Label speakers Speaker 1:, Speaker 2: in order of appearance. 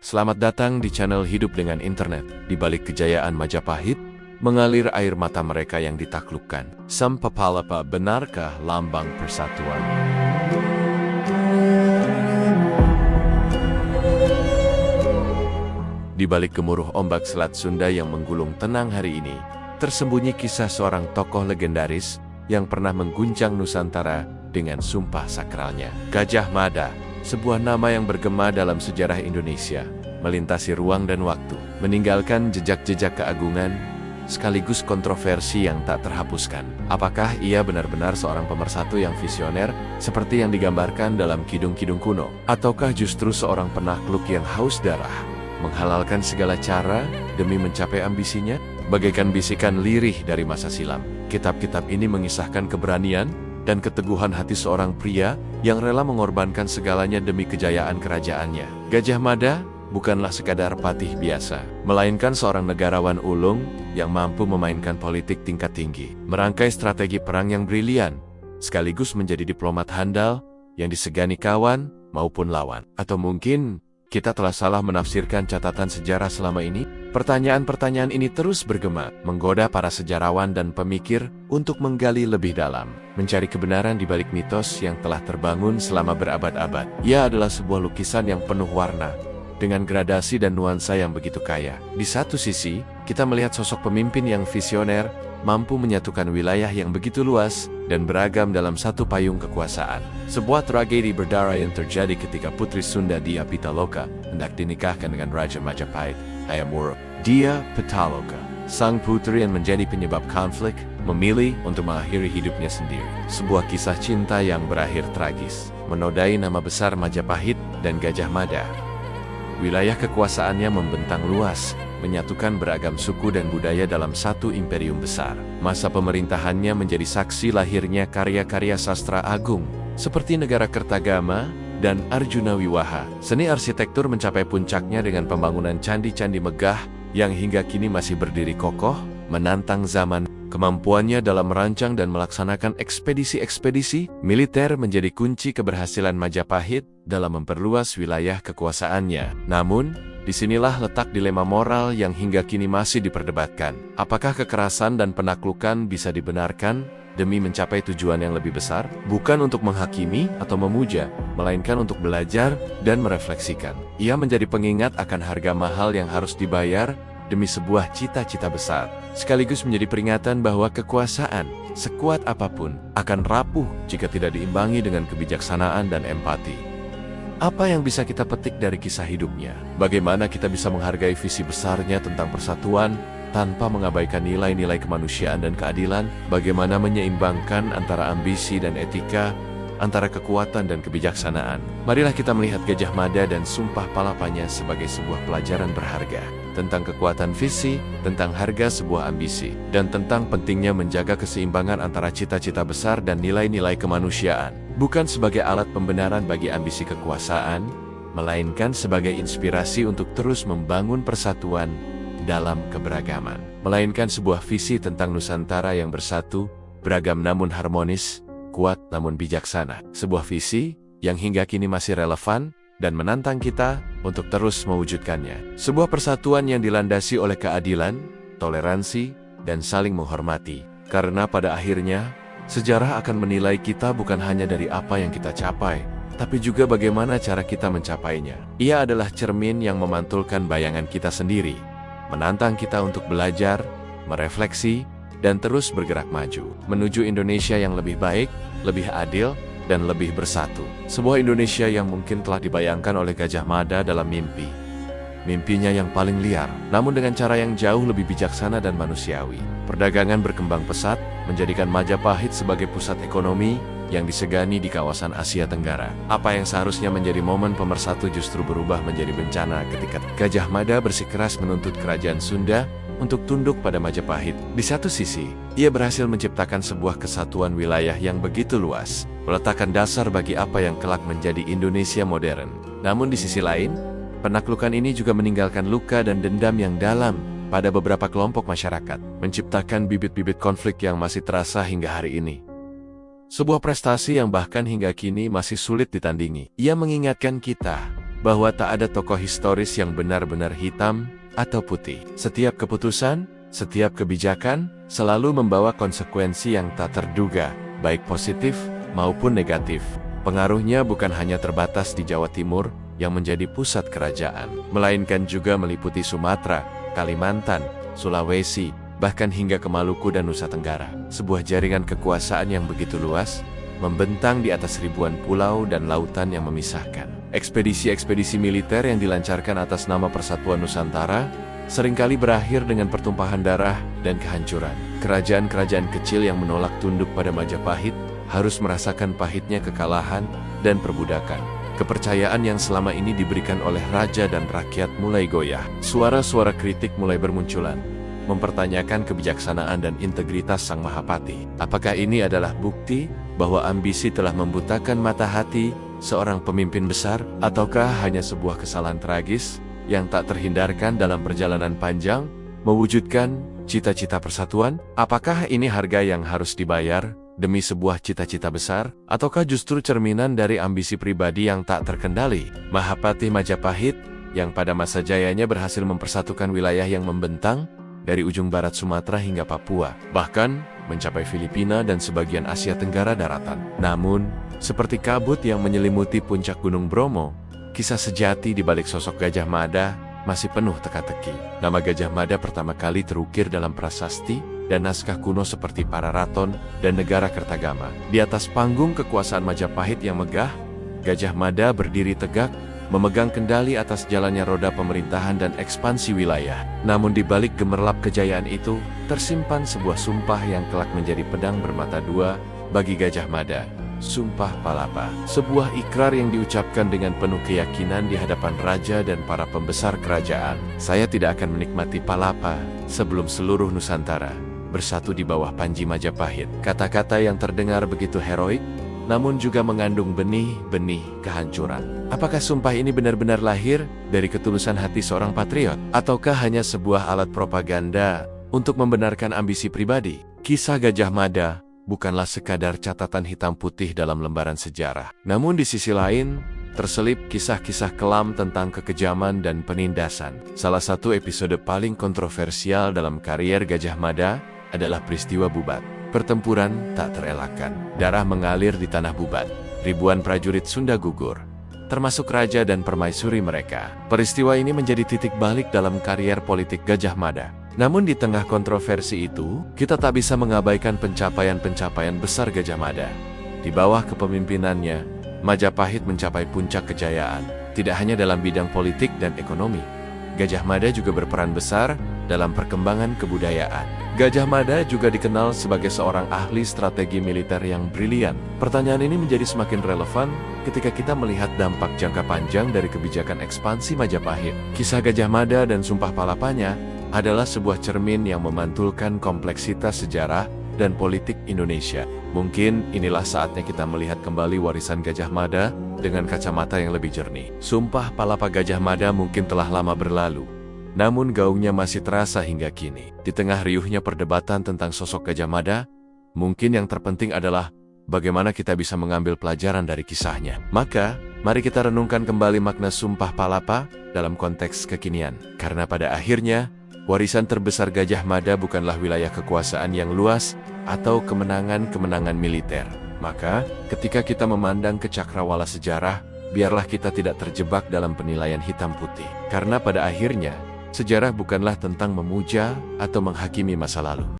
Speaker 1: Selamat datang di channel Hidup dengan Internet. Di balik kejayaan Majapahit, mengalir air mata mereka yang ditaklukkan. Sampapalapa, benarkah lambang persatuan? Di balik gemuruh ombak Selat Sunda yang menggulung tenang hari ini, tersembunyi kisah seorang tokoh legendaris yang pernah mengguncang Nusantara dengan sumpah sakralnya. Gajah Mada, sebuah nama yang bergema dalam sejarah Indonesia, melintasi ruang dan waktu, meninggalkan jejak-jejak keagungan, sekaligus kontroversi yang tak terhapuskan. Apakah ia benar-benar seorang pemersatu yang visioner, seperti yang digambarkan dalam kidung-kidung kuno? Ataukah justru seorang penakluk yang haus darah, menghalalkan segala cara demi mencapai ambisinya? Bagaikan bisikan lirih dari masa silam, kitab-kitab ini mengisahkan keberanian dan keteguhan hati seorang pria yang rela mengorbankan segalanya demi kejayaan kerajaannya. Gajah Mada bukanlah sekadar patih biasa, melainkan seorang negarawan ulung yang mampu memainkan politik tingkat tinggi, merangkai strategi perang yang brilian, sekaligus menjadi diplomat handal yang disegani kawan maupun lawan. Atau mungkin kita telah salah menafsirkan catatan sejarah selama ini? Pertanyaan-pertanyaan ini terus bergema, menggoda para sejarawan dan pemikir untuk menggali lebih dalam, mencari kebenaran di balik mitos yang telah terbangun selama berabad-abad. Ia adalah sebuah lukisan yang penuh warna, dengan gradasi dan nuansa yang begitu kaya. Di satu sisi, kita melihat sosok pemimpin yang visioner, mampu menyatukan wilayah yang begitu luas dan beragam dalam satu payung kekuasaan. Sebuah tragedi berdarah yang terjadi ketika Putri Sunda Dia Pitaloka hendak dinikahkan dengan Raja Majapahit, Hayam Wuruk. Dia Pitaloka, sang putri yang menjadi penyebab konflik, memilih untuk mengakhiri hidupnya sendiri. Sebuah kisah cinta yang berakhir tragis, menodai nama besar Majapahit dan Gajah Mada. Wilayah kekuasaannya membentang luas, menyatukan beragam suku dan budaya dalam satu imperium besar. Masa pemerintahannya menjadi saksi lahirnya karya-karya sastra agung, seperti Negara Kertagama dan Arjuna Wiwaha. Seni arsitektur mencapai puncaknya dengan pembangunan candi-candi megah yang hingga kini masih berdiri kokoh, menantang zaman. Kemampuannya dalam merancang dan melaksanakan ekspedisi-ekspedisi militer menjadi kunci keberhasilan Majapahit dalam memperluas wilayah kekuasaannya. Namun, disinilah letak dilema moral yang hingga kini masih diperdebatkan. Apakah kekerasan dan penaklukan bisa dibenarkan demi mencapai tujuan yang lebih besar? Bukan untuk menghakimi atau memuja, melainkan untuk belajar dan merefleksikan. Ia menjadi pengingat akan harga mahal yang harus dibayar demi sebuah cita-cita besar, sekaligus menjadi peringatan bahwa kekuasaan, sekuat apapun, akan rapuh jika tidak diimbangi dengan kebijaksanaan dan empati. Apa yang bisa kita petik dari kisah hidupnya? Bagaimana kita bisa menghargai visi besarnya tentang persatuan tanpa mengabaikan nilai-nilai kemanusiaan dan keadilan? Bagaimana menyeimbangkan antara ambisi dan etika, antara kekuatan dan kebijaksanaan? Marilah kita melihat Gajah Mada dan sumpah palapanya sebagai sebuah pelajaran berharga tentang kekuatan visi, tentang harga sebuah ambisi, dan tentang pentingnya menjaga keseimbangan antara cita-cita besar dan nilai-nilai kemanusiaan. Bukan sebagai alat pembenaran bagi ambisi kekuasaan, melainkan sebagai inspirasi untuk terus membangun persatuan dalam keberagaman. Melainkan sebuah visi tentang Nusantara yang bersatu, beragam namun harmonis, kuat namun bijaksana. Sebuah visi yang hingga kini masih relevan dan menantang kita untuk terus mewujudkannya. Sebuah persatuan yang dilandasi oleh keadilan, toleransi, dan saling menghormati. Karena pada akhirnya, sejarah akan menilai kita bukan hanya dari apa yang kita capai, tapi juga bagaimana cara kita mencapainya. Ia adalah cermin yang memantulkan bayangan kita sendiri, menantang kita untuk belajar, merefleksi, dan terus bergerak maju, menuju Indonesia yang lebih baik, lebih adil, dan lebih bersatu. Sebuah Indonesia yang mungkin telah dibayangkan oleh Gajah Mada dalam mimpi. Mimpinya yang paling liar, namun dengan cara yang jauh lebih bijaksana dan manusiawi. Perdagangan berkembang pesat, menjadikan Majapahit sebagai pusat ekonomi yang disegani di kawasan Asia Tenggara. Apa yang seharusnya menjadi momen pemersatu justru berubah menjadi bencana ketika Gajah Mada bersikeras menuntut kerajaan Sunda untuk tunduk pada Majapahit. Di satu sisi, ia berhasil menciptakan sebuah kesatuan wilayah yang begitu luas, meletakkan dasar bagi apa yang kelak menjadi Indonesia modern. Namun di sisi lain, penaklukan ini juga meninggalkan luka dan dendam yang dalam pada beberapa kelompok masyarakat, menciptakan bibit-bibit konflik yang masih terasa hingga hari ini. Sebuah prestasi yang bahkan hingga kini masih sulit ditandingi. Ia mengingatkan kita bahwa tak ada tokoh historis yang benar-benar hitam atau putih. Setiap keputusan, setiap kebijakan, selalu membawa konsekuensi yang tak terduga, baik positif maupun negatif. Pengaruhnya bukan hanya terbatas di Jawa Timur yang menjadi pusat kerajaan, melainkan juga meliputi Sumatera, Kalimantan, Sulawesi, bahkan hingga ke Maluku dan Nusa Tenggara. Sebuah jaringan kekuasaan yang begitu luas, membentang di atas ribuan pulau dan lautan yang memisahkan. Ekspedisi-ekspedisi militer yang dilancarkan atas nama Persatuan Nusantara seringkali berakhir dengan pertumpahan darah dan kehancuran. Kerajaan-kerajaan kecil yang menolak tunduk pada Majapahit harus merasakan pahitnya kekalahan dan perbudakan. Kepercayaan yang selama ini diberikan oleh raja dan rakyat mulai goyah. Suara-suara kritik mulai bermunculan, mempertanyakan kebijaksanaan dan integritas Sang Mahapati. Apakah ini adalah bukti bahwa ambisi telah membutakan mata hati seorang pemimpin besar, ataukah hanya sebuah kesalahan tragis yang tak terhindarkan dalam perjalanan panjang mewujudkan cita-cita persatuan? Apakah ini harga yang harus dibayar demi sebuah cita-cita besar, ataukah justru cerminan dari ambisi pribadi yang tak terkendali? Mahapati Majapahit, yang pada masa jayanya berhasil mempersatukan wilayah yang membentang dari ujung barat Sumatera hingga Papua, bahkan mencapai Filipina dan sebagian Asia Tenggara daratan. Namun, seperti kabut yang menyelimuti puncak Gunung Bromo, kisah sejati di balik sosok Gajah Mada masih penuh teka-teki. Nama Gajah Mada pertama kali terukir dalam prasasti dan naskah kuno seperti Pararaton dan Negara Kertagama. Di atas panggung kekuasaan Majapahit yang megah, Gajah Mada berdiri tegak, memegang kendali atas jalannya roda pemerintahan dan ekspansi wilayah. Namun di balik gemerlap kejayaan itu, tersimpan sebuah sumpah yang kelak menjadi pedang bermata dua bagi Gajah Mada. Sumpah Palapa, sebuah ikrar yang diucapkan dengan penuh keyakinan di hadapan raja dan para pembesar kerajaan. Saya tidak akan menikmati Palapa sebelum seluruh Nusantara bersatu di bawah Panji Majapahit. Kata-kata yang terdengar begitu heroik, namun juga mengandung benih-benih kehancuran. Apakah sumpah ini benar-benar lahir dari ketulusan hati seorang patriot, ataukah hanya sebuah alat propaganda untuk membenarkan ambisi pribadi? Kisah Gajah Mada bukanlah sekadar catatan hitam putih dalam lembaran sejarah. Namun di sisi lain, terselip kisah-kisah kelam tentang kekejaman dan penindasan. Salah satu episode paling kontroversial dalam karier Gajah Mada adalah peristiwa Bubat. Pertempuran tak terelakkan. Darah mengalir di tanah Bubat. Ribuan prajurit Sunda gugur, termasuk raja dan permaisuri mereka. Peristiwa ini menjadi titik balik dalam karier politik Gajah Mada. Namun di tengah kontroversi itu, kita tak bisa mengabaikan pencapaian-pencapaian besar Gajah Mada. Di bawah kepemimpinannya, Majapahit mencapai puncak kejayaan, tidak hanya dalam bidang politik dan ekonomi. Gajah Mada juga berperan besar dalam perkembangan kebudayaan. Gajah Mada juga dikenal sebagai seorang ahli strategi militer yang brilian. Pertanyaan ini menjadi semakin relevan ketika kita melihat dampak jangka panjang dari kebijakan ekspansi Majapahit. Kisah Gajah Mada dan Sumpah Palapanya adalah sebuah cermin yang memantulkan kompleksitas sejarah dan politik Indonesia. Mungkin inilah saatnya kita melihat kembali warisan Gajah Mada dengan kacamata yang lebih jernih. Sumpah Palapa Gajah Mada mungkin telah lama berlalu, namun gaungnya masih terasa hingga kini. Di tengah riuhnya perdebatan tentang sosok Gajah Mada, mungkin yang terpenting adalah bagaimana kita bisa mengambil pelajaran dari kisahnya. Maka, mari kita renungkan kembali makna Sumpah Palapa dalam konteks kekinian. Karena pada akhirnya, warisan terbesar Gajah Mada bukanlah wilayah kekuasaan yang luas atau kemenangan-kemenangan militer. Maka, ketika kita memandang ke cakrawala sejarah, biarlah kita tidak terjebak dalam penilaian hitam putih. Karena pada akhirnya, sejarah bukanlah tentang memuja atau menghakimi masa lalu.